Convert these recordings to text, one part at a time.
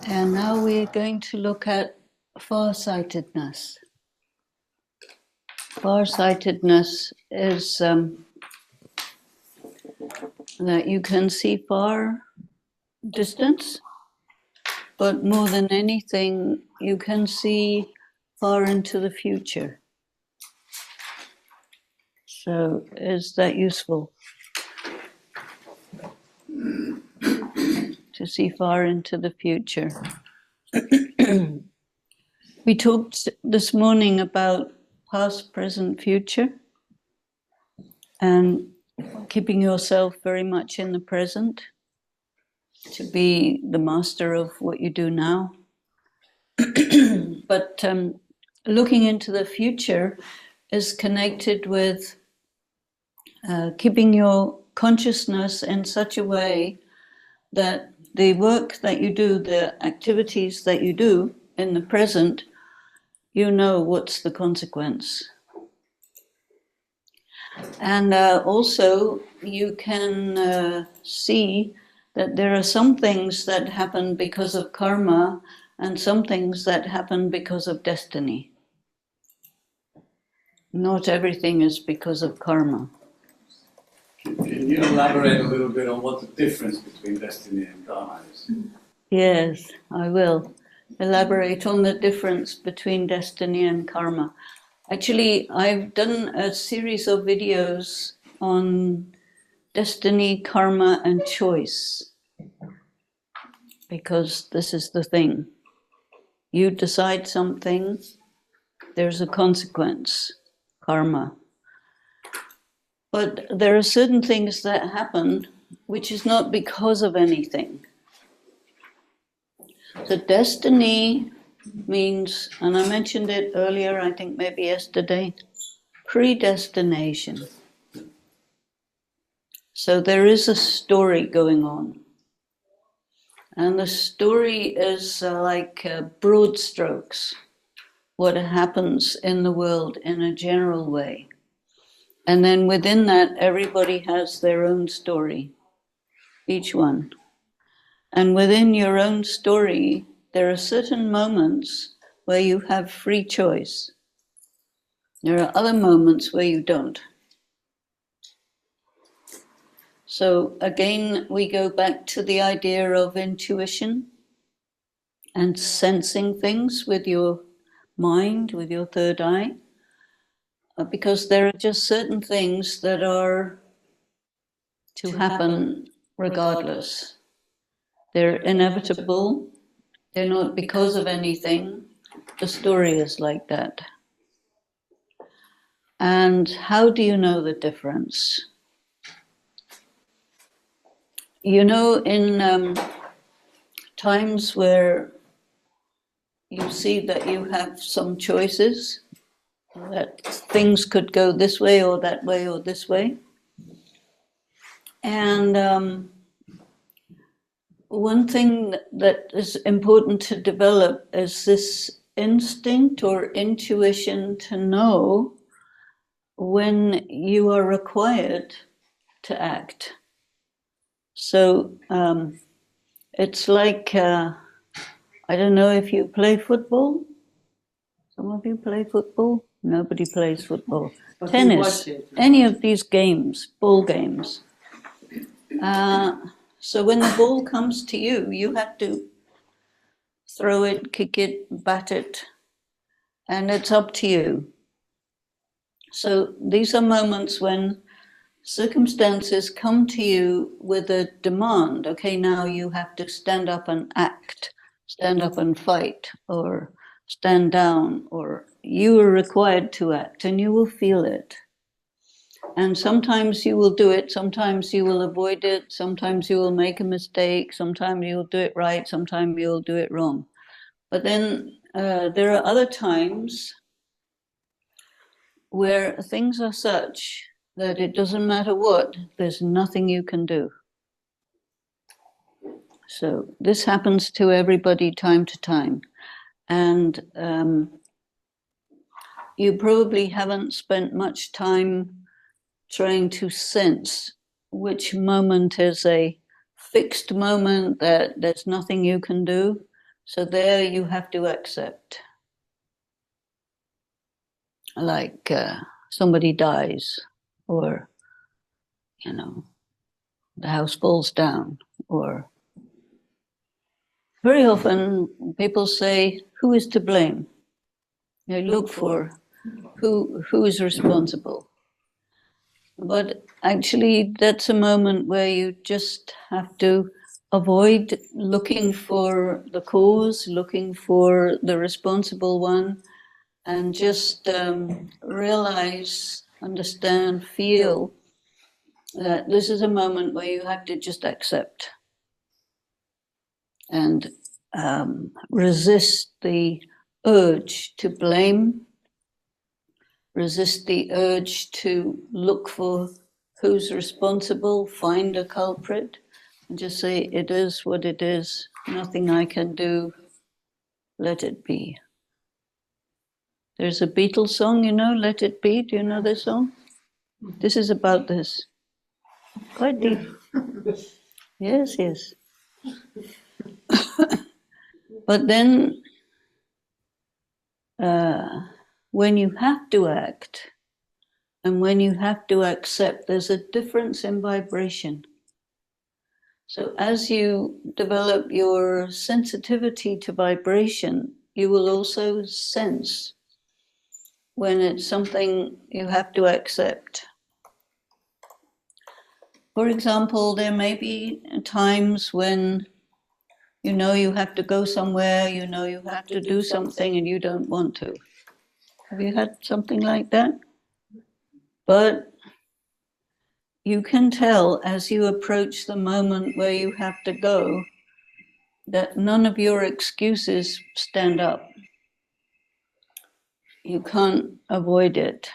And now we're going to look at farsightedness. Farsightedness is that you can see far distance, but more than anything, you can see far into the future. So is that useful? To see far into the future. We talked this morning about past, present, future, and keeping yourself very much in the present, to be the master of what you do now. But looking into the future is connected with keeping your consciousness in such a way that the work that you do, the activities that you do in the present, you know what's the consequence. And also you can see that there are some things that happen because of karma and some things that happen because of destiny. Not everything is because of karma. Can you elaborate a little bit on what the difference between destiny and karma is? Yes, I will elaborate on the difference between destiny and karma. Actually, I've done a series of videos on destiny, karma, and choice. Because this is the thing. You decide something, there's a consequence, karma. But there are certain things that happen which is not because of anything. The destiny means, and I mentioned it earlier, I think maybe yesterday, predestination. So there is a story going on. And the story is like broad strokes, what happens in the world in a general way. And then within that, everybody has their own story, each one. And within your own story, there are certain moments where you have free choice. There are other moments where you don't. So again, we go back to the idea of intuition and sensing things with your mind, with your third eye, because there are just certain things that are to happen regardless. They're inevitable. They're not because of anything. The story is like that. And how do you know the difference? You know, in times where you see that you have some choices, that things could go this way or that way or this way. And one thing that is important to develop is this instinct or intuition to know when you are required to act. So it's like, I don't know if you play football. Some of you play football? Nobody plays football. But tennis, any of these games, ball games. So when the ball comes to you, you have to throw it, kick it, bat it, and it's up to you. So these are moments when circumstances come to you with a demand. Okay, now you have to stand up and act, stand up and fight, or stand down, or you are required to act, and you will feel it. And sometimes you will do it, sometimes you will avoid it, sometimes you will make a mistake, sometimes you'll do it right, sometimes you'll do it wrong. But then there are other times where things are such that it doesn't matter what, there's nothing you can do. So this happens to everybody time to time. And you probably haven't spent much time trying to sense which moment is a fixed moment that there's nothing you can do, So there you have to accept. Like somebody dies, or, you know, the house falls down, or very often people say, who is to blame? They look for who is responsible. But actually, that's a moment where you just have to avoid looking for the cause, looking for the responsible one, and just realize, understand, feel that this is a moment where you have to just accept and resist the urge to blame, resist the urge to look for who's responsible, find a culprit, and just say, it is what it is, nothing I can do, let it be. There's a Beatles song, you know, Let It Be. Do you know this song? This is about this. Quite deep. Yes, yes. But then, when you have to act and when you have to accept, there's a difference in vibration. So as you develop your sensitivity to vibration, you will also sense when it's something you have to accept. For example, there may be times when you know you have to go somewhere, you know you have to do something and you don't want to. Have you had something like that? But you can tell as you approach the moment where you have to go that none of your excuses stand up. You can't avoid it.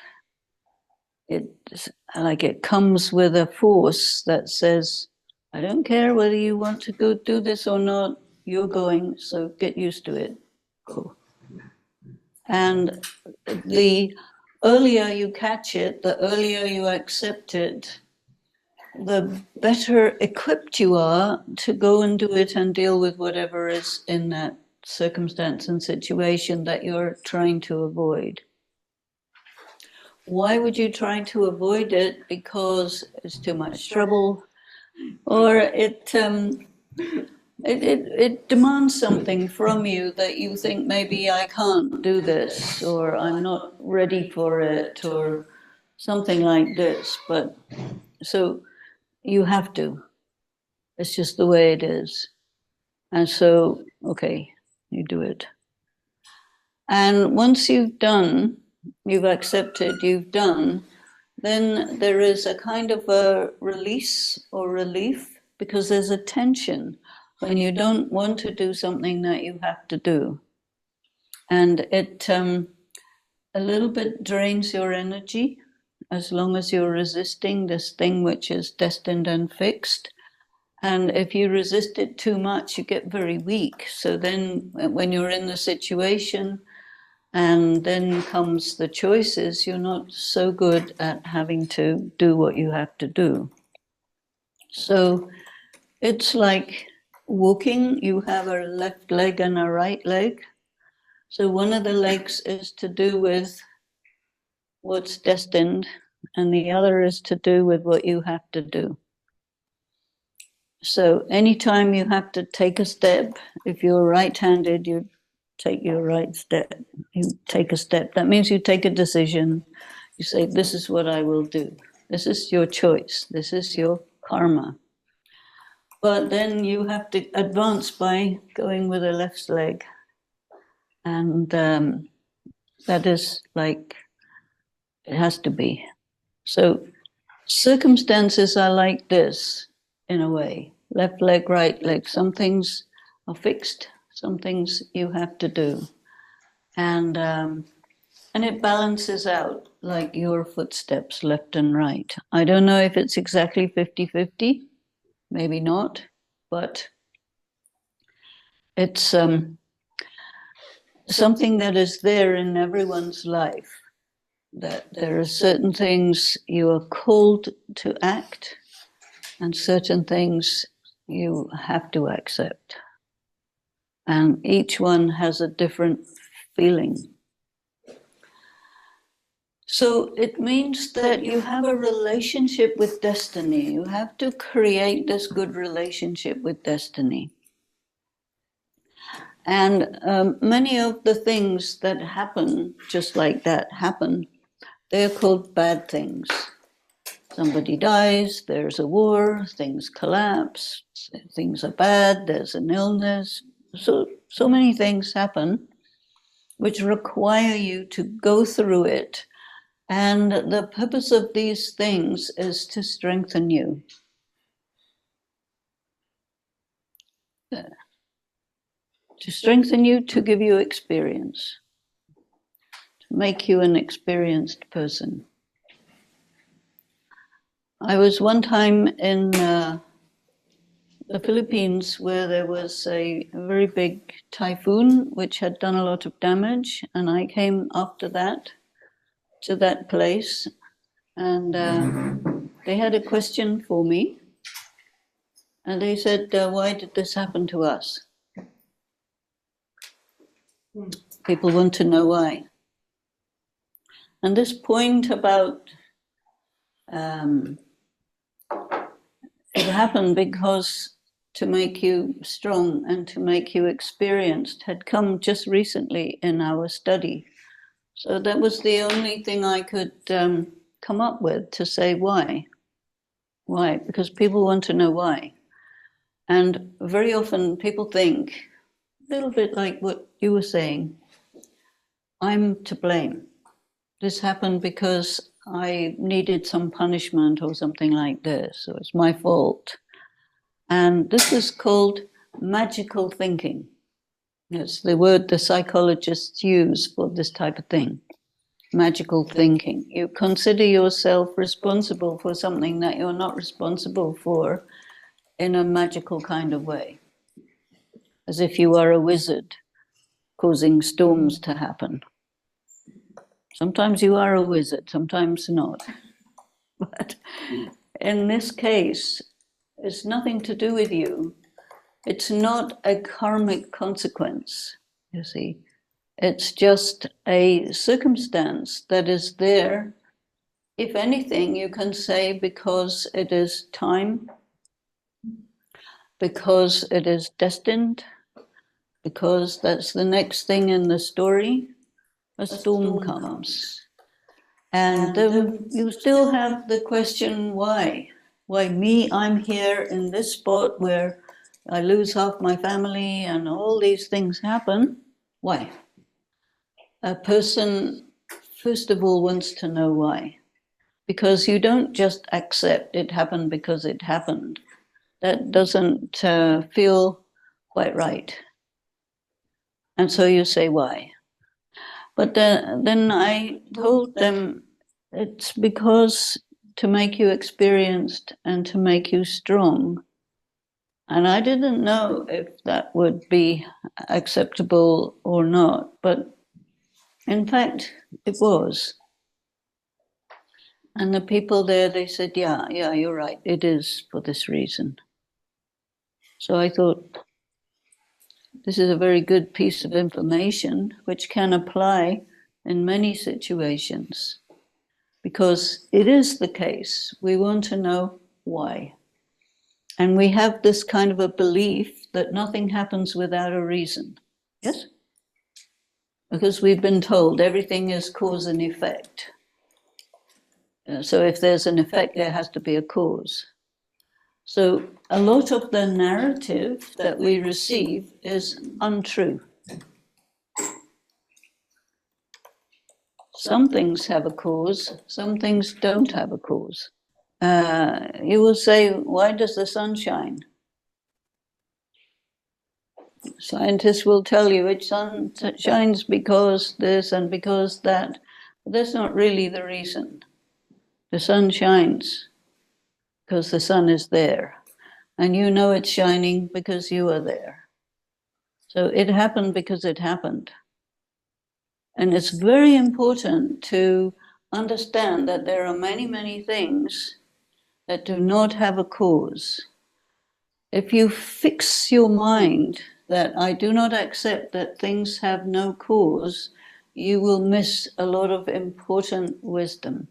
It's like it comes with a force that says, I don't care whether you want to go do this or not, you're going, so get used to it. Cool. And the earlier you catch it, the earlier you accept it, the better equipped you are to go and do it and deal with whatever is in that circumstance and situation that you're trying to avoid. Why would you try to avoid it? Because it's too much trouble, or it demands something from you that you think maybe I can't do this, or I'm not ready for it, or something like this. But so you have to. It's just the way it is. And so, okay, you do it. And once you've done, you've accepted, you've done, then there is a kind of a release or relief, because there's a tension when you don't want to do something that you have to do. And it a little bit drains your energy as long as you're resisting this thing which is destined and fixed. And if you resist it too much, you get very weak. So then when you're in the situation and then comes the choices, you're not so good at having to do what you have to do. So it's like walking. You have a left leg and a right leg. So one of the legs is to do with what's destined, and the other is to do with what you have to do. So anytime you have to take a step, if you're right-handed, you take your right step, you take a step. That means you take a decision. You say, this is what I will do. This is your choice. This is your karma. But then you have to advance by going with the left leg. And that is like, it has to be. So circumstances are like this, in a way. Left leg, right leg. Some things are fixed, some things you have to do. And it balances out like your footsteps, left and right. I don't know if it's exactly 50-50, maybe not, but it's something that is there in everyone's life, that there are certain things you are called to act and certain things you have to accept. and each one has a different feeling. So it means that you have a relationship with destiny. You have to create this good relationship with destiny. And many of the things that happen, just like that, happen, they're called bad things. Somebody dies, there's a war, things collapse, things are bad, there's an illness. So many things happen which require you to go through it. And the purpose of these things is to strengthen you. To strengthen you, to give you experience, to make you an experienced person. I was one time in the Philippines where there was a very big typhoon which had done a lot of damage, and I came after that to that place, and they had a question for me, and they said, why did this happen to us? People want to know why. And this point about it happened because to make you strong and to make you experienced had come just recently in our study. So that was the only thing I could come up with to say why. Why? Because people want to know why. And very often people think, a little bit like what you were saying, I'm to blame. This happened because I needed some punishment or something like this, so it's my fault. And this is called magical thinking. It's the word the psychologists use for this type of thing. Magical thinking. You consider yourself responsible for something that you're not responsible for in a magical kind of way. As if you are a wizard causing storms to happen. Sometimes you are a wizard, sometimes not. But in this case, it's nothing to do with you. It's not a karmic consequence, you see. It's just a circumstance that is there. If anything, you can say because it is time, because it is destined, because that's the next thing in the story, a storm comes. And then you still have the question, why? Why me? I'm here in this spot where I lose half my family and all these things happen. Why? A person, first of all, wants to know why. Because you don't just accept it happened because it happened. That doesn't feel quite right. And so you say, why? But then I told them, it's because to make you experienced and to make you strong. And I didn't know if that would be acceptable or not, but in fact, it was. And the people there, they said, yeah, you're right, it is for this reason. So I thought, this is a very good piece of information which can apply in many situations. Because it is the case, we want to know why. And we have this kind of a belief that nothing happens without a reason. Yes? Because we've been told everything is cause and effect. So if there's an effect, there has to be a cause. So a lot of the narrative that we receive is untrue. Some things have a cause, some things don't have a cause. You will say, why does the sun shine? Scientists will tell you it shines because this and because that. But that's not really the reason. The sun shines because the sun is there. And you know it's shining because you are there. So it happened because it happened. And it's very important to understand that there are many, many things that do not have a cause. If you fix your mind that I do not accept that things have no cause, you will miss a lot of important wisdom.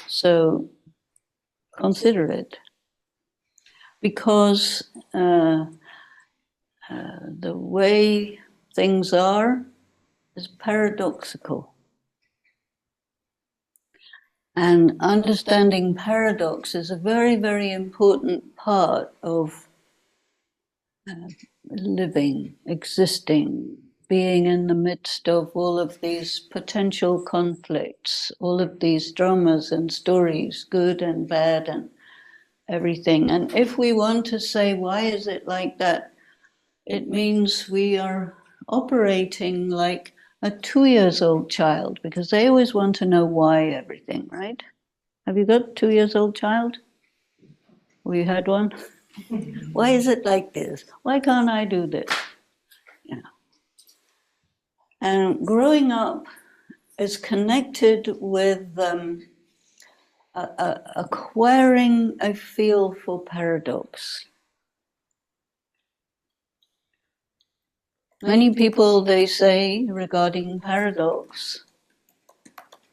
So consider it. Because the way things are is paradoxical. And understanding paradox is a very, very important part of living, existing, being in the midst of all of these potential conflicts, all of these dramas and stories, good and bad and everything. And if we want to say, why is it like that? It means we are operating like a 2-year-old child, because they always want to know why everything, right? Have you got a 2-year-old child? Or you had one? Why is it like this? Why can't I do this? Yeah. And growing up is connected with acquiring a feel for paradox. Many people, they say regarding paradox,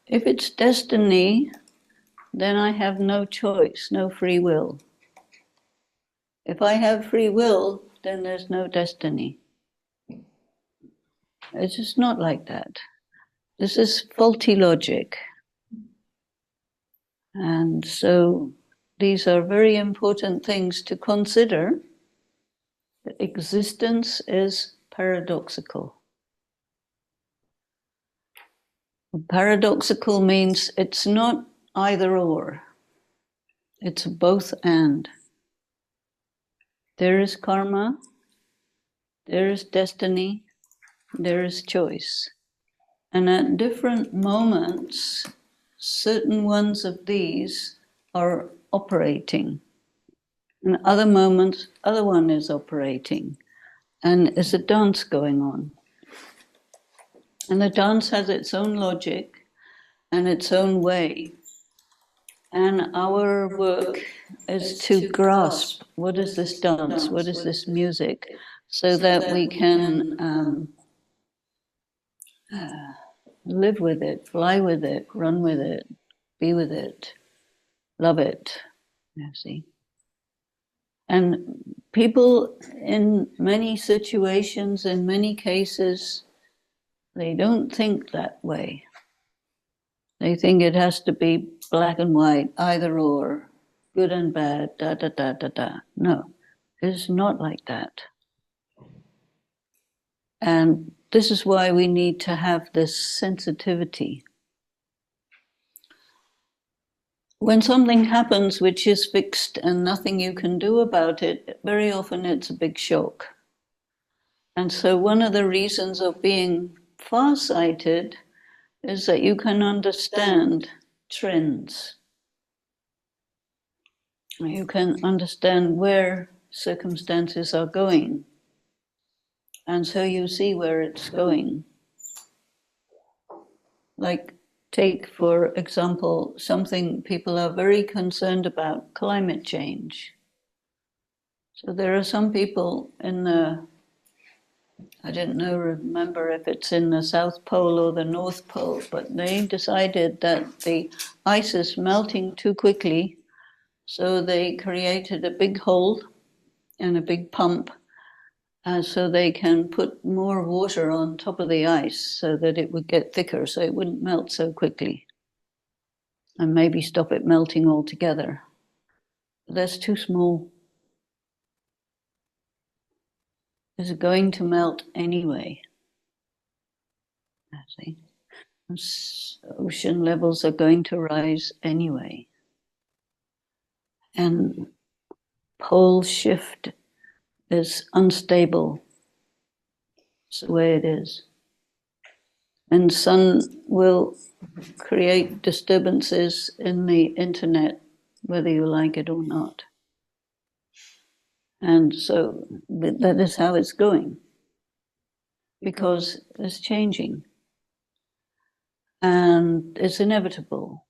if it's destiny, then I have no choice, no free will. If I have free will, then there's no destiny. It's just not like that. This is faulty logic. And so these are very important things to consider. Existence is paradoxical. Paradoxical means it's not either or. It's both and. There is karma, there is destiny, there is choice. And at different moments, certain ones of these are operating. And other moments, other one is operating. And there's a dance going on. And the dance has its own logic and its own way. And our work is to grasp, what is this dance, what is this music, so that we can live with it, fly with it, run with it, be with it, love it, you see. And people in many situations, in many cases, they don't think that way. They think it has to be black and white, either or, good and bad, da da da da da. No, it's not like that. And this is why we need to have this sensitivity. When something happens which is fixed and nothing you can do about it, very often it's a big shock. And so one of the reasons of being farsighted is that you can understand trends. You can understand where circumstances are going. And so you see where it's going. Like, take, for example, something people are very concerned about, climate change. So there are some people in the, I don't know, remember if it's in the South Pole or the North Pole, but they decided that the ice is melting too quickly, so they created a big hole and a big pump, so they can put more water on top of the ice so that it would get thicker, so it wouldn't melt so quickly, and maybe stop it melting altogether. But that's too small. It's going to melt anyway. I see. Ocean levels are going to rise anyway. And pole shift is unstable. It's the way it is. And sun will create disturbances in the internet, whether you like it or not. And so that is how it's going, because it's changing. And it's inevitable.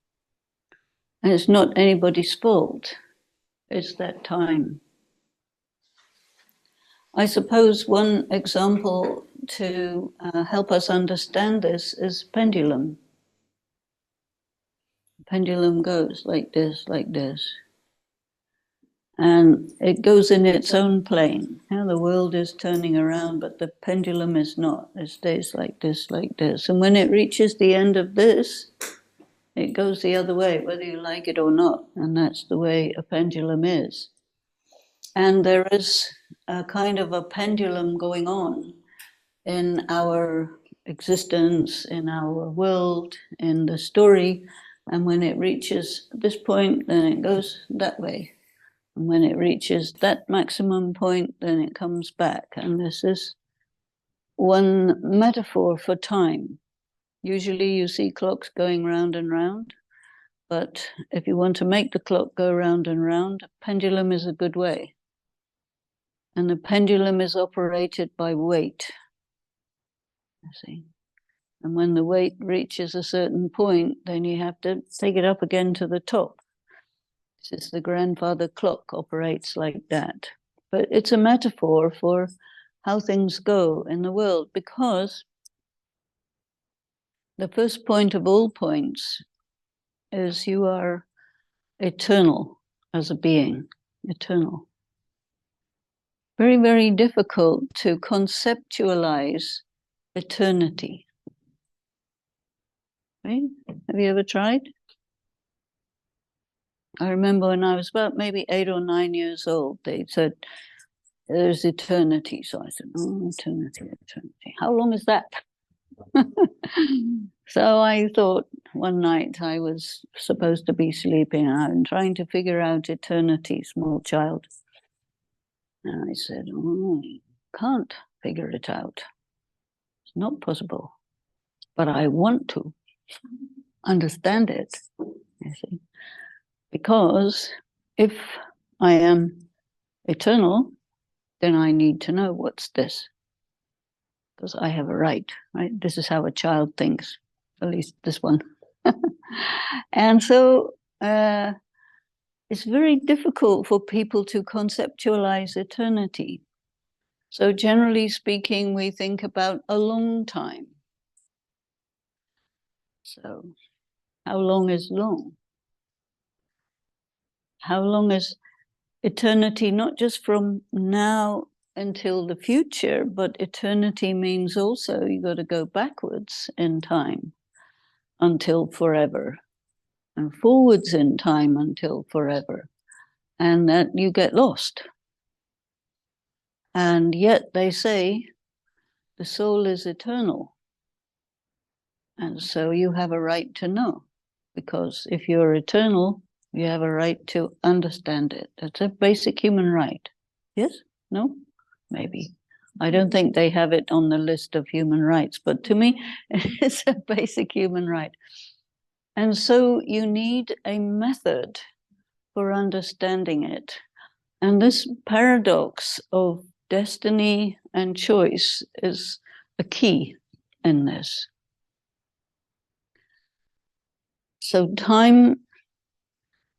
And it's not anybody's fault. It's that time. I suppose one example to help us understand this is pendulum. Pendulum goes like this, and it goes in its own plane. Now the world is turning around, but the pendulum is not. It stays like this. And when it reaches the end of this, it goes the other way, whether you like it or not. And that's the way a pendulum is. And there is a kind of a pendulum going on in our existence, in our world, in the story. And when it reaches this point, then it goes that way. And when it reaches that maximum point, then it comes back. And this is one metaphor for time. Usually you see clocks going round and round, but if you want to make the clock go round and round, a pendulum is a good way. And the pendulum is operated by weight, you see. And when the weight reaches a certain point, then you have to take it up again to the top. This is the grandfather clock operates like that. But it's a metaphor for how things go in the world, because the first point of all points is you are eternal as a being, eternal. Very, very difficult to conceptualize eternity. Right? Have you ever tried? I remember when I was about maybe 8 or 9 years old, they said, there's eternity. So I said, oh, eternity. How long is that? So I thought one night I was supposed to be sleeping and trying to figure out eternity, small child. And I said, oh, I can't figure it out. It's not possible. But I want to understand it, you see. Because if I am eternal, then I need to know what's this. Because I have a right? This is how a child thinks, at least this one. And so it's very difficult for people to conceptualize eternity. So generally speaking, we think about a long time. So how long is long? How long is eternity, not just from now until the future, but eternity means also you got to go backwards in time until forever, and forwards in time until forever, and that you get lost. And yet they say the soul is eternal, and so you have a right to know, because if you're eternal, you have a right to understand it. That's a basic human right. Yes? No? Maybe. I don't think they have it on the list of human rights, but to me, it's a basic human right. And so you need a method for understanding it. And this paradox of destiny and choice is a key in this. So time,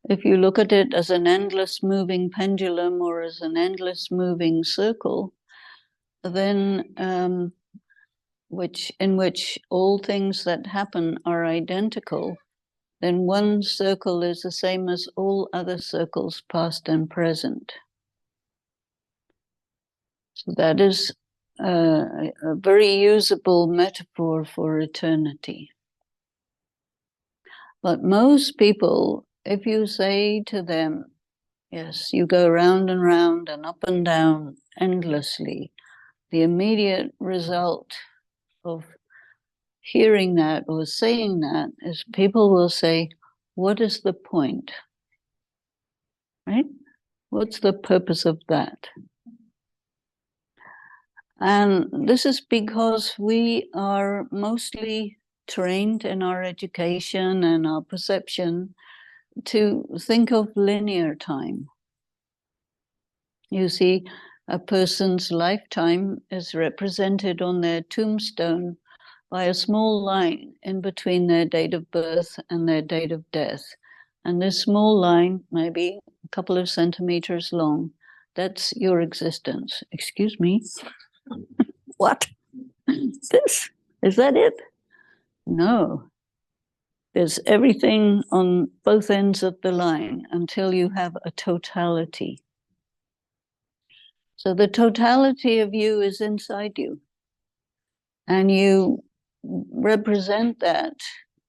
if you look at it as an endless moving pendulum or as an endless moving circle, then in which all things that happen are identical, then one circle is the same as all other circles, past and present. So that is a very usable metaphor for eternity. But most people, if you say to them, yes, you go round and round and up and down endlessly, the immediate result of hearing that or saying that is people will say, what is the point? Right? What's the purpose of that? And this is because we are mostly trained in our education and our perception to think of linear time. You see, a person's lifetime is represented on their tombstone by a small line in between their date of birth and their date of death. And this small line may be a couple of centimeters long, That's your existence. Excuse me. What? This? Is that it? No. There's everything on both ends of the line until you have a totality. So the totality of you is inside you. And you represent that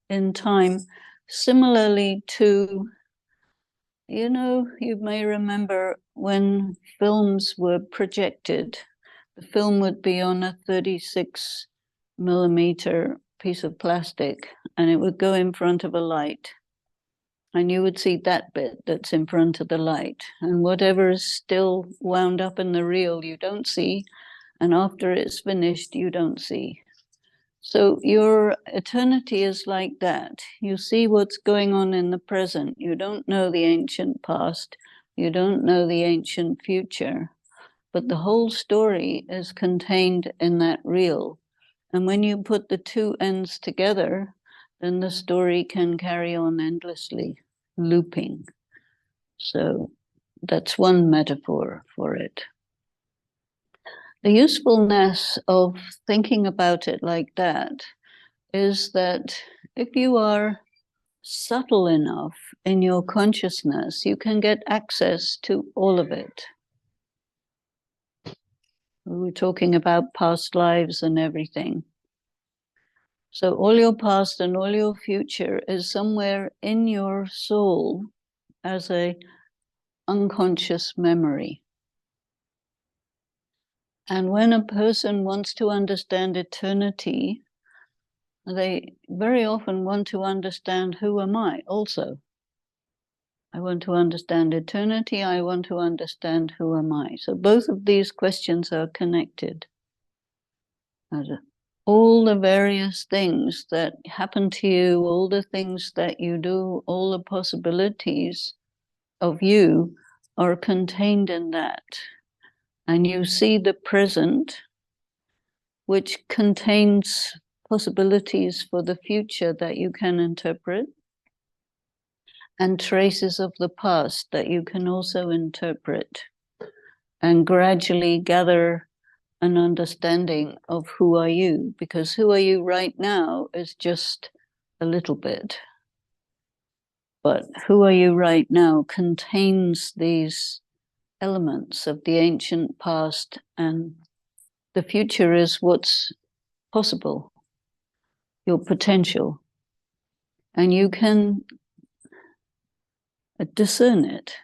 in time similarly to, you may remember when films were projected, the film would be on a 36 millimeter piece of plastic and it would go in front of a light. And you would see that bit that's in front of the light. And whatever is still wound up in the reel, you don't see. And after it's finished, you don't see. So your eternity is like that. You see what's going on in the present. You don't know the ancient past. You don't know the ancient future. But the whole story is contained in that reel. And when you put the two ends together, then the story can carry on endlessly, looping. So that's one metaphor for it. The usefulness of thinking about it like that is that if you are subtle enough in your consciousness, you can get access to all of it. We were talking about past lives and everything. So all your past and all your future is somewhere in your soul as a unconscious memory. And when a person wants to understand eternity, they very often want to understand, who am I also? I want to understand eternity. I want to understand, who am I? So both of these questions are connected. All the various things that happen to you, all the things that you do, all the possibilities of you are contained in that. And you see the present, which contains possibilities for the future that you can interpret, and traces of the past that you can also interpret, and gradually gather an understanding of who are you, because who are you right now is just a little bit. But who are you right now contains these elements of the ancient past, and the future is what's possible, your potential. And you can discern it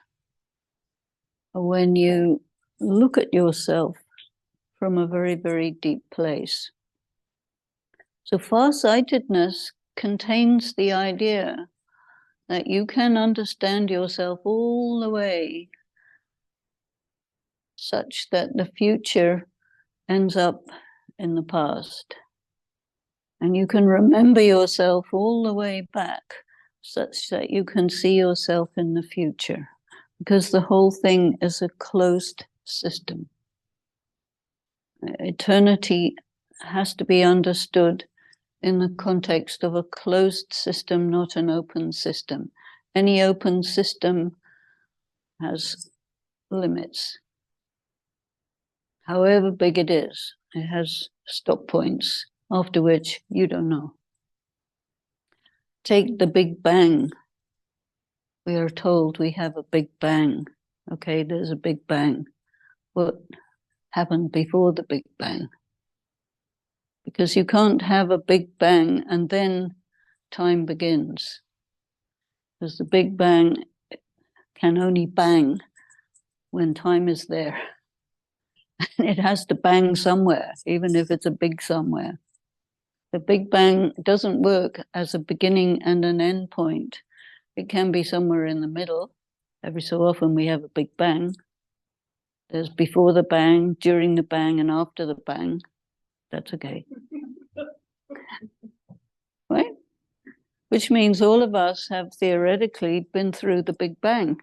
when you look at yourself from a very, very deep place. So farsightedness contains the idea that you can understand yourself all the way such that the future ends up in the past. And you can remember yourself all the way back such that you can see yourself in the future, because the whole thing is a closed system. Eternity has to be understood in the context of a closed system, not an open system. Any open system has limits. However big it is, it has stop points, after which you don't know. Take the Big Bang. We are told we have a Big Bang. Okay, there's a Big Bang. What happened before the Big Bang? Because you can't have a Big Bang and then time begins. Because the Big Bang can only bang when time is there. And it has to bang somewhere, even if it's a big somewhere. The Big Bang doesn't work as a beginning and an end point. It can be somewhere in the middle. Every so often we have a Big Bang. There's before the bang, during the bang, and after the bang. That's okay. Right? Which means all of us have theoretically been through the Big Bang.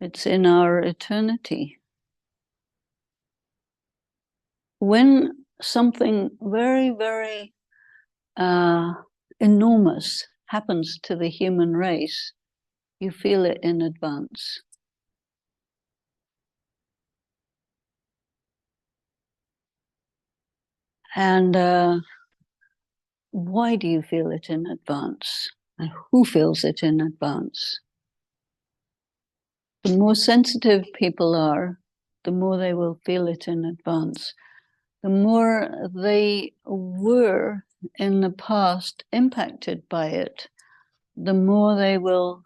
It's in our eternity. When something very, very enormous happens to the human race, you feel it in advance. And why do you feel it in advance? And who feels it in advance? The more sensitive people are, the more they will feel it in advance. The more they were in the past impacted by it, the more they will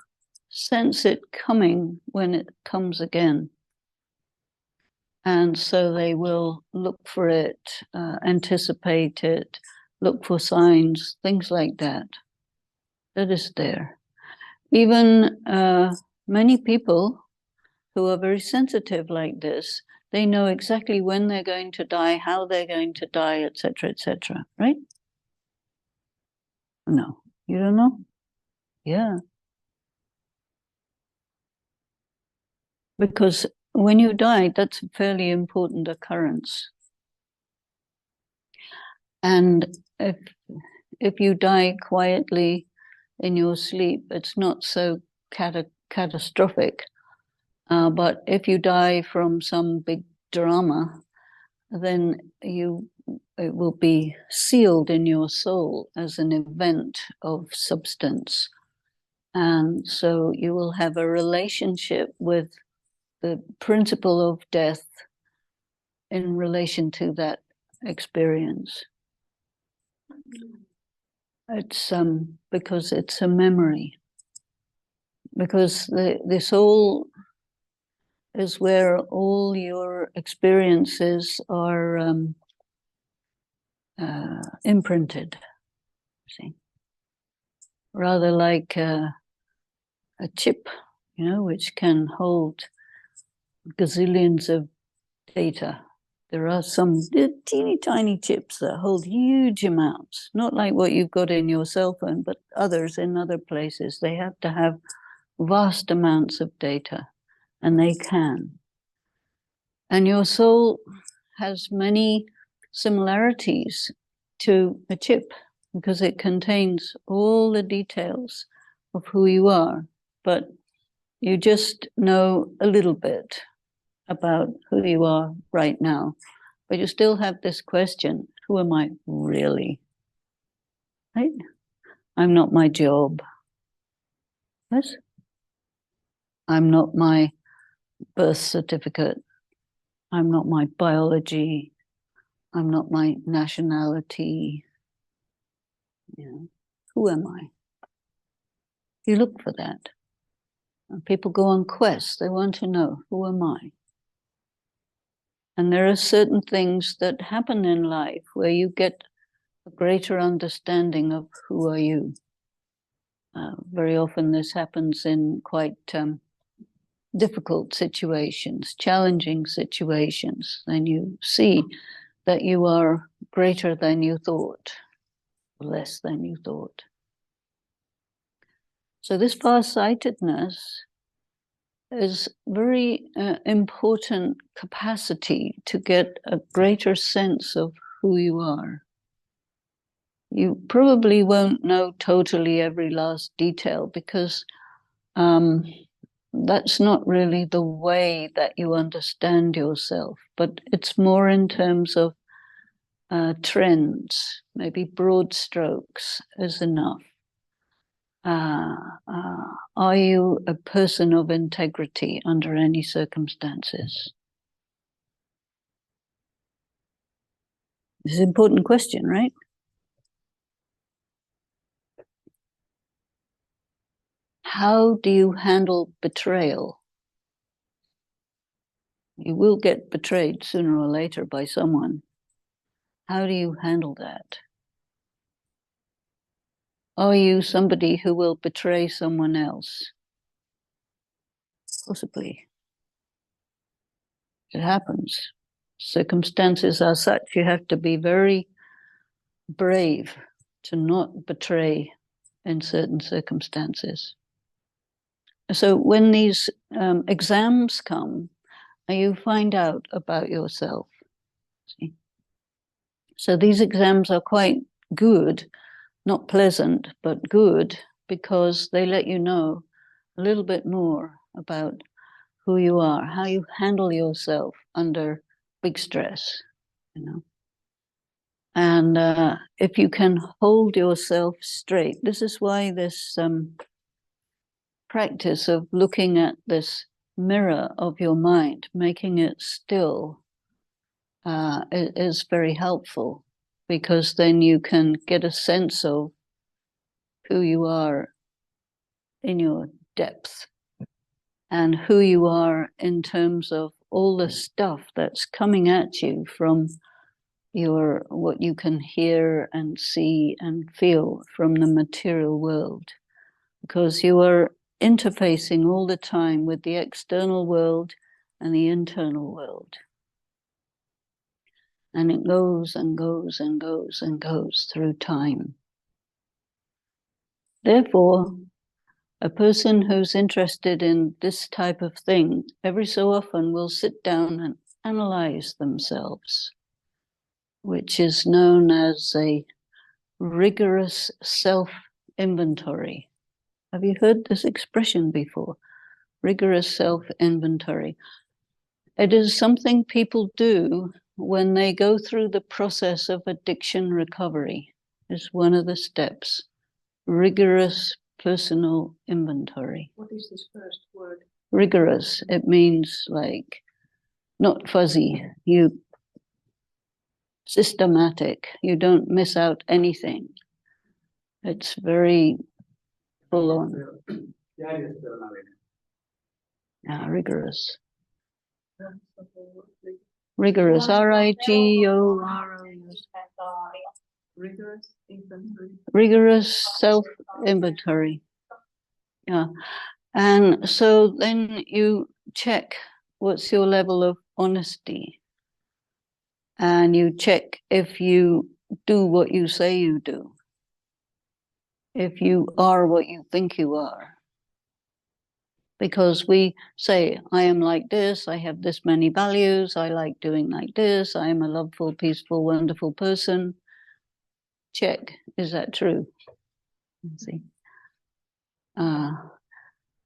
sense it coming when it comes again. And so they will look for it, anticipate it, look for signs, things like that. That is there. Even many people who are very sensitive like this, they know exactly when they're going to die, how they're going to die, etc., right? No, you don't know? Yeah. Because when you die, that's a fairly important occurrence. And if you die quietly in your sleep, it's not so catastrophic. But if you die from some big drama, then it will be sealed in your soul as an event of substance. And so you will have a relationship with the principle of death in relation to that experience. It's because it's a memory. Because the soul is where all your experiences are imprinted. See, rather like a chip, which can hold gazillions of data. There are some teeny tiny chips that hold huge amounts, not like what you've got in your cell phone, but others in other places. They have to have vast amounts of data, and they can. And your soul has many similarities to a chip because it contains all the details of who you are, but you just know a little bit about who you are right now. But you still have this question, who am I really? Right? I'm not my job. Yes? I'm not my birth certificate. I'm not my biology. I'm not my nationality. Who am I? You look for that. And people go on quests. They want to know, who am I? And there are certain things that happen in life where you get a greater understanding of who are you. Very often this happens in quite difficult situations, challenging situations. Then you see that you are greater than you thought, less than you thought. So this farsightedness is very important capacity to get a greater sense of who you are. You probably won't know totally every last detail because that's not really the way that you understand yourself, but it's more in terms of trends, maybe broad strokes is enough. Are you a person of integrity under any circumstances? This is an important question, right? How do you handle betrayal? You will get betrayed sooner or later by someone. How do you handle that? Are you somebody who will betray someone else? Possibly. It happens. Circumstances are such, you have to be very brave to not betray in certain circumstances. So when these exams come, you find out about yourself. See? So these exams are quite good, not pleasant, but good, because they let you know a little bit more about who you are, how you handle yourself under big stress, And if you can hold yourself straight, this is why this practice of looking at this mirror of your mind, making it still, is very helpful, because then you can get a sense of who you are in your depth and who you are in terms of all the stuff that's coming at you from your what you can hear and see and feel from the material world, because you are interfacing all the time with the external world and the internal world. And it goes and goes and goes and goes through time. Therefore, a person who's interested in this type of thing every so often will sit down and analyze themselves, which is known as a rigorous self-inventory. Have you heard this expression before? Rigorous self-inventory. It is something people do when they go through the process of addiction recovery. It's one of the steps. Rigorous personal inventory. What is this first word? Rigorous. It means like not fuzzy. You systematic. You don't miss out anything. It's very full on. Yeah, rigorous. Rigorous. R-I-G-O-R-O-U-S. Rigorous inventory. Rigorous self-inventory. Yeah. And so then you check what's your level of honesty. And you check if you do what you say you do. If you are what you think you are. Because we say, I am like this, I have this many values, I like doing like this, I am a loveful, peaceful, wonderful person. Check, is that true? Let's see.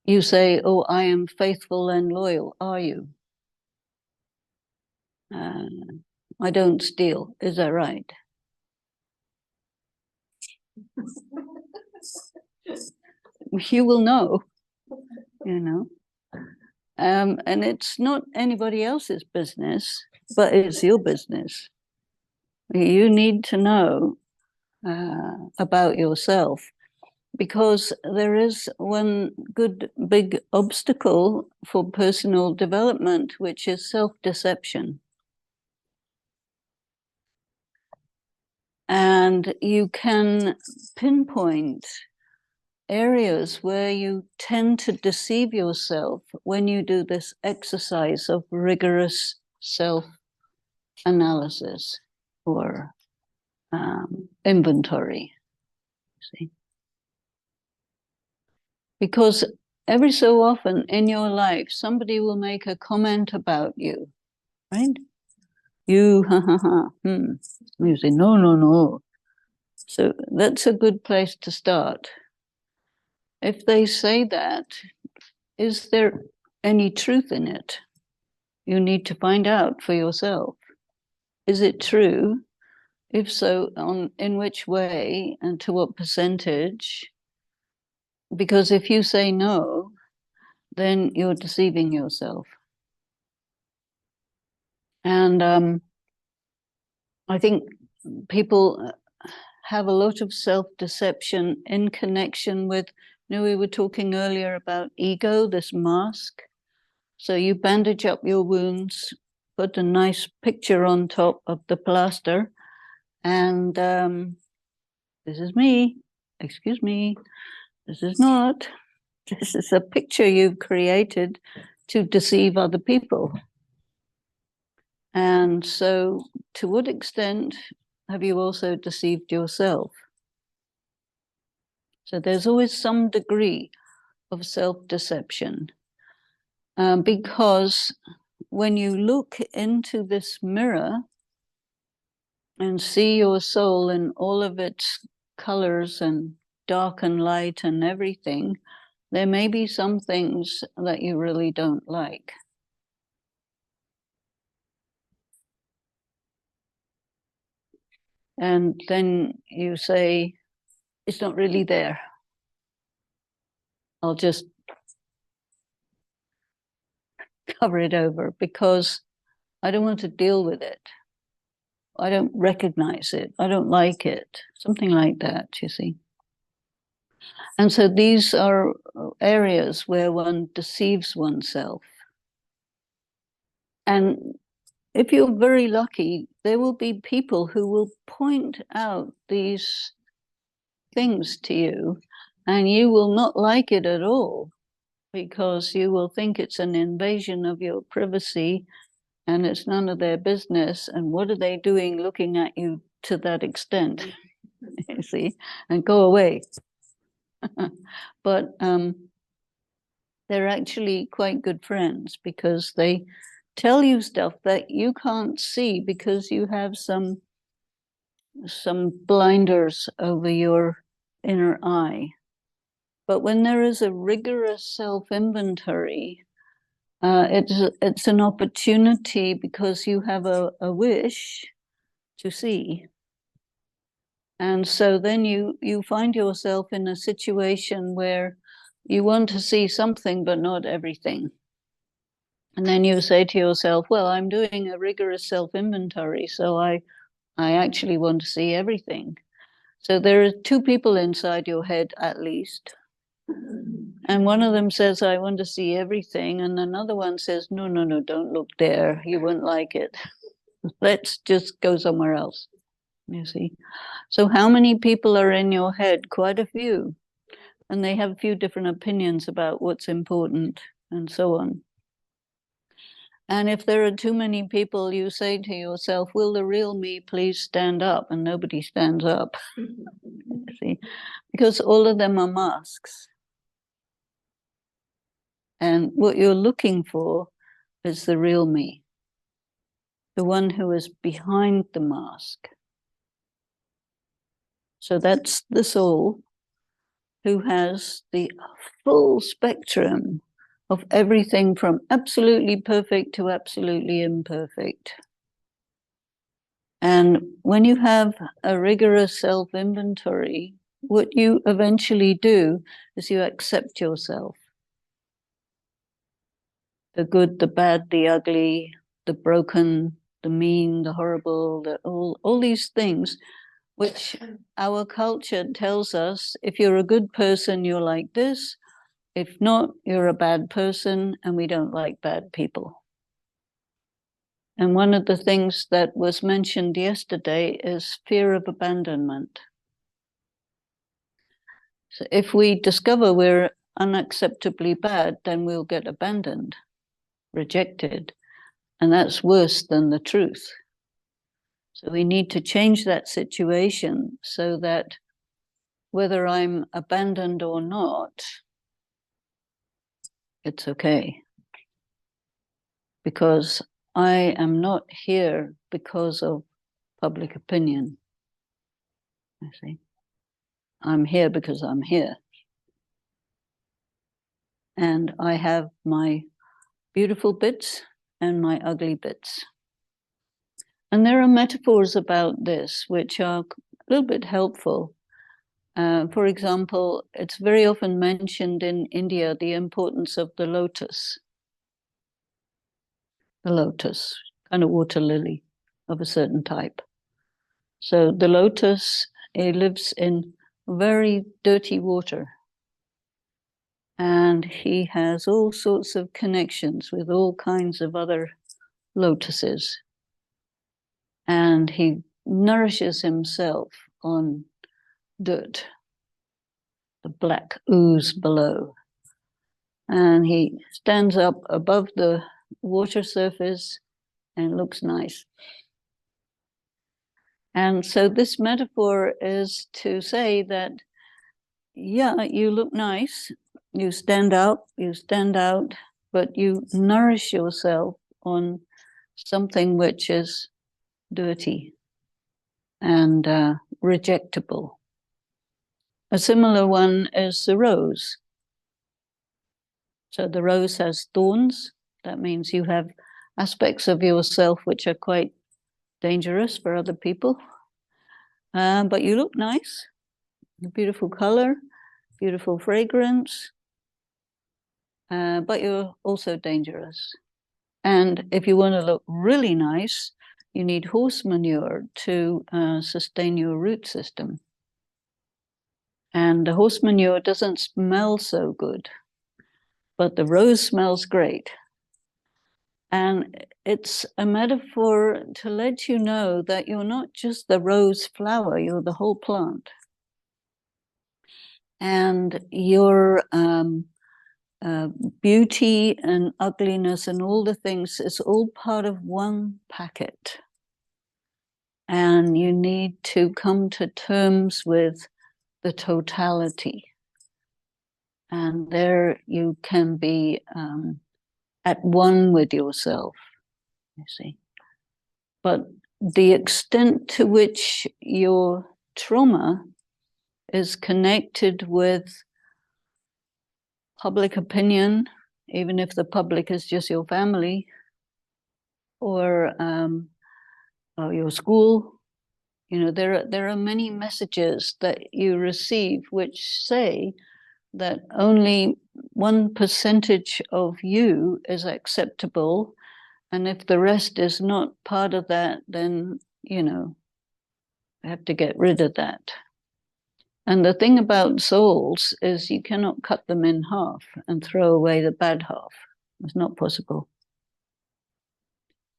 You say, oh, I am faithful and loyal. Are you? I don't steal. Is that right? You will know, you know. And it's not anybody else's business, but it's your business. You need to know about yourself, because there is one good big obstacle for personal development, which is self-deception. And you can pinpoint areas where you tend to deceive yourself when you do this exercise of rigorous self-analysis or inventory. See? Because every so often in your life, somebody will make a comment about you, right? You, ha ha ha, You say, no, no, no. So that's a good place to start. If they say that, is there any truth in it? You need to find out for yourself. Is it true? If so, in which way and to what percentage? Because if you say no, then you're deceiving yourself. And I think people have a lot of self-deception in connection with, we were talking earlier about ego, this mask. So you bandage up your wounds, put a nice picture on top of the plaster, and this is me, excuse me, this is not. This is a picture you've created to deceive other people. And so to what extent have you also deceived yourself? So there's always some degree of self-deception, because when you look into this mirror and see your soul in all of its colors and dark and light and everything, there may be some things that you really don't like. And then you say, it's not really there. I'll just cover it over because I don't want to deal with it. I don't recognize it. I don't like it. Something like that, you see. And so these are areas where one deceives oneself. And if you're very lucky, there will be people who will point out these things to you, and you will not like it at all because you will think it's an invasion of your privacy and it's none of their business. And what are they doing looking at you to that extent? You see, and go away. But they're actually quite good friends because they tell you stuff that you can't see because you have some blinders over your inner eye. But when there is a rigorous self-inventory, it's an opportunity because you have a wish to see. And so then you find yourself in a situation where you want to see something, but not everything. And then you say to yourself, well, I'm doing a rigorous self-inventory, so I actually want to see everything. So there are two people inside your head, at least. And one of them says, I want to see everything. And another one says, no, don't look there. You won't like it. Let's just go somewhere else, you see. So how many people are in your head? Quite a few. And they have a few different opinions about what's important and so on. And if there are too many people, you say to yourself, will the real me please stand up? And nobody stands up, see, because all of them are masks. And what you're looking for is the real me, the one who is behind the mask. So that's the soul who has the full spectrum of everything from absolutely perfect to absolutely imperfect. And when you have a rigorous self-inventory, what you eventually do is you accept yourself. The good, the bad, the ugly, the broken, the mean, the horrible, all these things, which our culture tells us, if you're a good person, you're like this. If not, you're a bad person, and we don't like bad people. And one of the things that was mentioned yesterday is fear of abandonment. So if we discover we're unacceptably bad, then we'll get abandoned, rejected, and that's worse than the truth. So we need to change that situation so that whether I'm abandoned or not, it's okay. Because I am not here because of public opinion. I see. I'm here because I'm here. And I have my beautiful bits and my ugly bits. And there are metaphors about this which are a little bit helpful. For example, it's very often mentioned in India, the importance of the lotus. The lotus, kind of water lily of a certain type. So the lotus, it lives in very dirty water. And he has all sorts of connections with all kinds of other lotuses. And he nourishes himself on dirt, the black ooze below. And he stands up above the water surface and looks nice. And so this metaphor is to say that, yeah, you look nice, you stand out, but you nourish yourself on something which is dirty and rejectable. A similar one is the rose. So the rose has thorns. That means you have aspects of yourself which are quite dangerous for other people. But you look nice, beautiful color, beautiful fragrance, but you're also dangerous. And if you want to look really nice, you need horse manure to sustain your root system. And the horse manure doesn't smell so good, but the rose smells great. And it's a metaphor to let you know that you're not just the rose flower, you're the whole plant. And your beauty and ugliness and all the things is all part of one packet. And you need to come to terms with the totality. And there you can be at one with yourself, you see. But the extent to which your trauma is connected with public opinion, even if the public is just your family or your school, there are many messages that you receive which say that only 1% of you is acceptable, and if the rest is not part of that, then you have to get rid of that. And the thing about souls is you cannot cut them in half and throw away the bad half. It's not possible.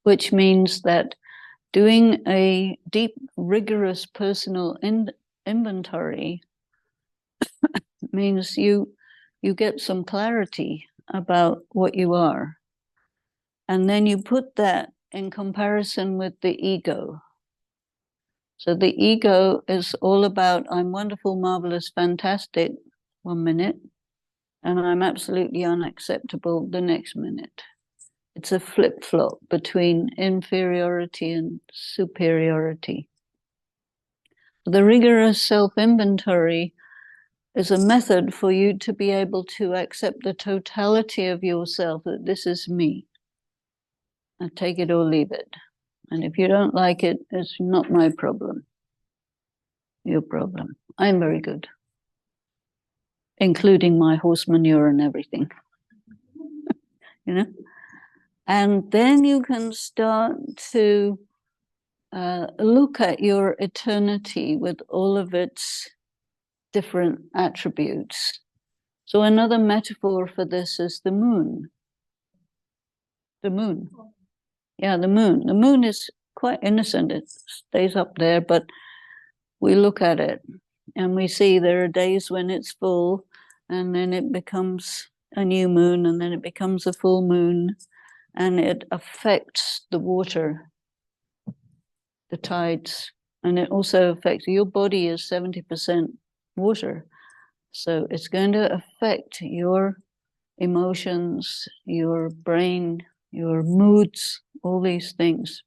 Which means that doing a deep, rigorous personal inventory means you get some clarity about what you are. And then you put that in comparison with the ego. So the ego is all about, I'm wonderful, marvelous, fantastic, 1 minute, and I'm absolutely unacceptable the next minute. It's a flip-flop between inferiority and superiority. The rigorous self-inventory is a method for you to be able to accept the totality of yourself, that this is me. I take it or leave it. And if you don't like it, it's not my problem. Your problem. I'm very good, including my horse manure and everything. And then you can start to look at your eternity with all of its different attributes. So another metaphor for this is the moon. The moon. Yeah, the moon. The moon is quite innocent. It stays up there, but we look at it and we see there are days when it's full, and then it becomes a new moon, and then it becomes a full moon, and it affects the water, the tides, and it also affects your body is 70% water. So it's going to affect your emotions, your brain, your moods, all these things.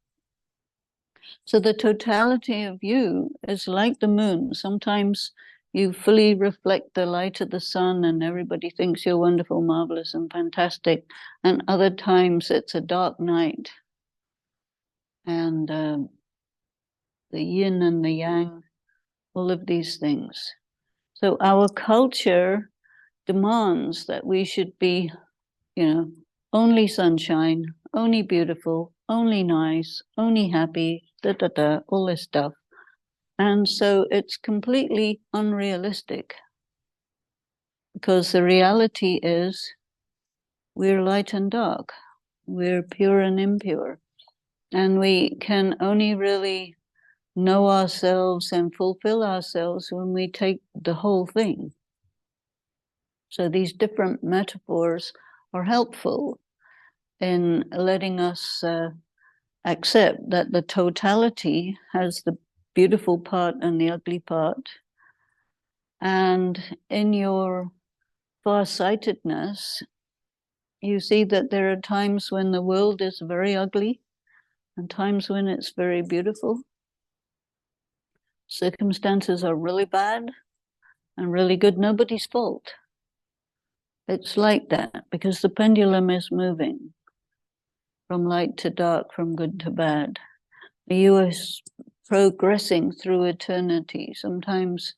So the totality of you is like the moon. Sometimes you fully reflect the light of the sun and everybody thinks you're wonderful, marvelous, and fantastic. And other times it's a dark night. And the yin and the yang, all of these things. So our culture demands that we should be, only sunshine, only beautiful, only nice, only happy, all this stuff. And so it's completely unrealistic, because the reality is we're light and dark, we're pure and impure, and we can only really know ourselves and fulfill ourselves when we take the whole thing. So these different metaphors are helpful in letting us accept that the totality has the beautiful part and the ugly part. And in your farsightedness, you see that there are times when the world is very ugly and times when it's very beautiful. Circumstances are really bad and really good. Nobody's fault. It's like that because the pendulum is moving from light to dark, from good to bad. The US progressing through eternity, sometimes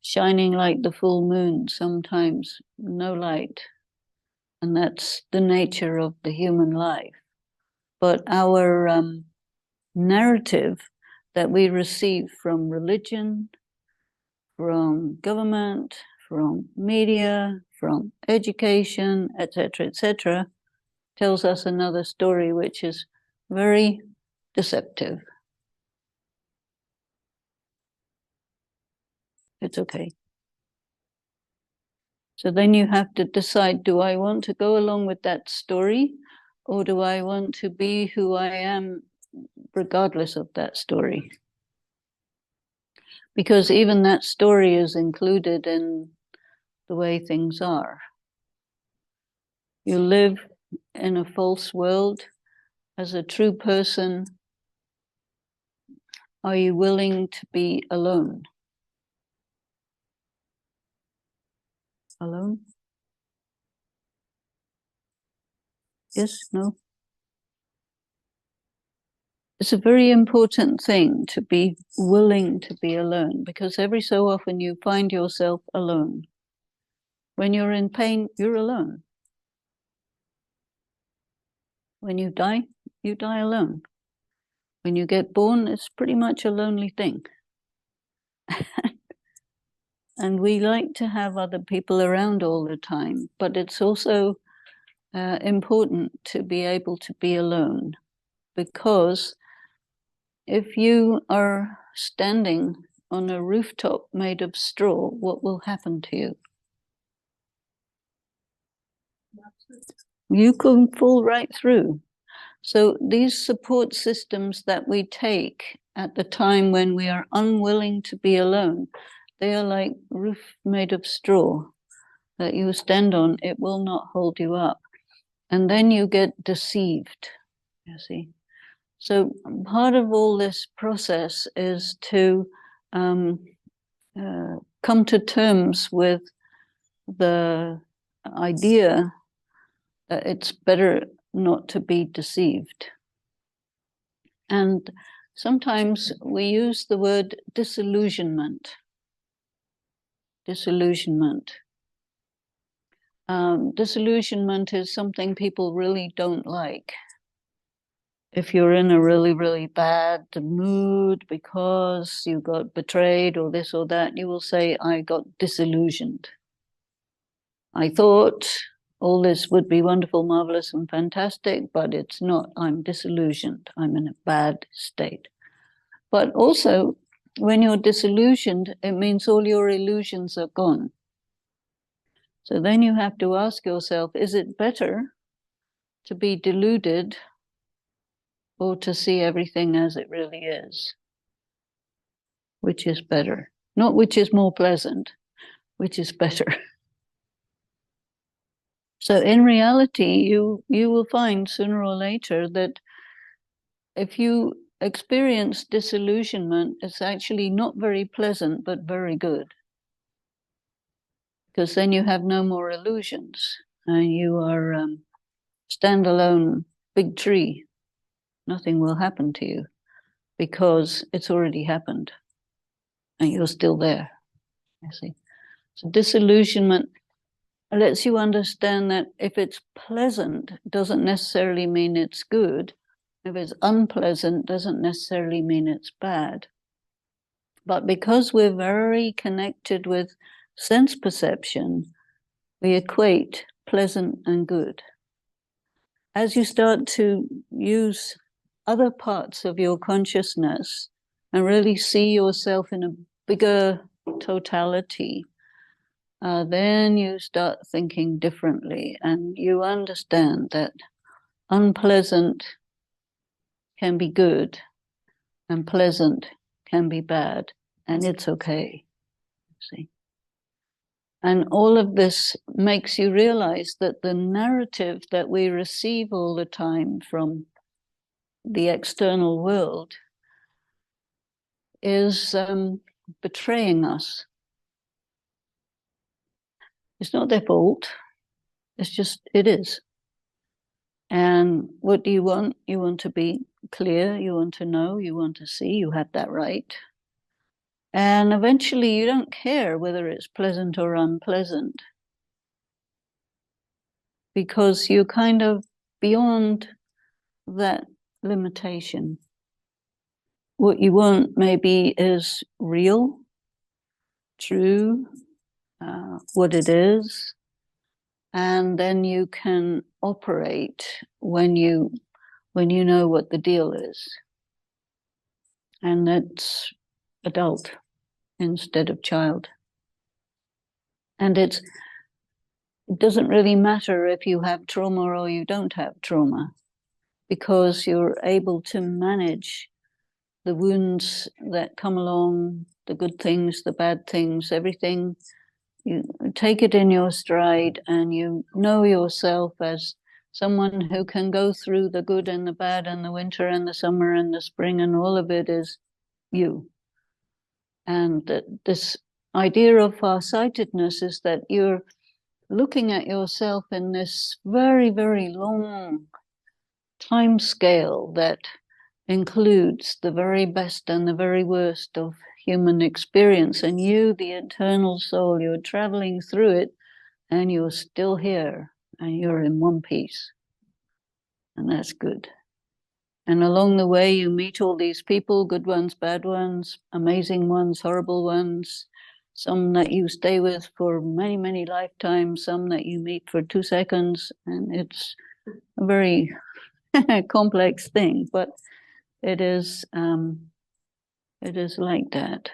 shining like the full moon, sometimes no light. And that's the nature of the human life. But our narrative that we receive from religion, from government, from media, from education, etc., tells us another story which is very deceptive. It's okay. So then you have to decide, do I want to go along with that story, or do I want to be who I am regardless of that story? Because even that story is included in the way things are. You live in a false world. As a true person, are you willing to be alone? Alone? Yes? No? It's a very important thing to be willing to be alone, because every so often you find yourself alone. When you're in pain, you're alone. When you die alone. When you get born, it's pretty much a lonely thing. And we like to have other people around all the time, but it's also important to be able to be alone, because if you are standing on a rooftop made of straw, what will happen to you? You can fall right through. So these support systems that we take at the time when we are unwilling to be alone, they are like roof made of straw that you stand on. It will not hold you up. And then you get deceived, you see. So part of all this process is to come to terms with the idea that it's better not to be deceived. And sometimes we use the word disillusionment. Disillusionment. Disillusionment is something people really don't like. If you're in a really, really bad mood because you got betrayed or this or that, you will say, I got disillusioned. I thought all this would be wonderful, marvelous, and fantastic, but it's not. I'm disillusioned. I'm in a bad state. But also, when you're disillusioned, it means all your illusions are gone. So then you have to ask yourself, is it better to be deluded or to see everything as it really is? Which is better? Not which is more pleasant, which is better. So in reality, you will find sooner or later that if you experience disillusionment, it's actually not very pleasant, but very good. Because then you have no more illusions and you are standalone big tree. Nothing will happen to you because it's already happened and you're still there, you see. So disillusionment lets you understand that if it's pleasant, doesn't necessarily mean it's good. If it's unpleasant, doesn't necessarily mean it's bad. But because we're very connected with sense perception, we equate pleasant and good. As you start to use other parts of your consciousness and really see yourself in a bigger totality, then you start thinking differently and you understand that unpleasant can be good and pleasant can be bad, and it's okay, see. And all of this makes you realize that the narrative that we receive all the time from the external world is betraying us. It's not their fault. It's just, it is. And what do you want? You want to be clear, you want to know, you want to see, you have that right. And eventually you don't care whether it's pleasant or unpleasant, because you're kind of beyond that limitation. What you want maybe is real, true, what it is, and then you can operate when you know what the deal is, and that's adult instead of child. And it doesn't really matter if you have trauma or you don't have trauma, because you're able to manage the wounds that come along, the good things, the bad things, everything. You take it in your stride, and you know yourself as someone who can go through the good and the bad and the winter and the summer and the spring, and all of it is you. And this idea of farsightedness is that you're looking at yourself in this very, very long time scale that includes the very best and the very worst of human experience. And you, the eternal soul, you're traveling through it, and you're still here, and you're in one piece. And that's good. And along the way, you meet all these people, good ones, bad ones, amazing ones, horrible ones, some that you stay with for many, many lifetimes, some that you meet for 2 seconds. And it's a very complex thing, but it is like that.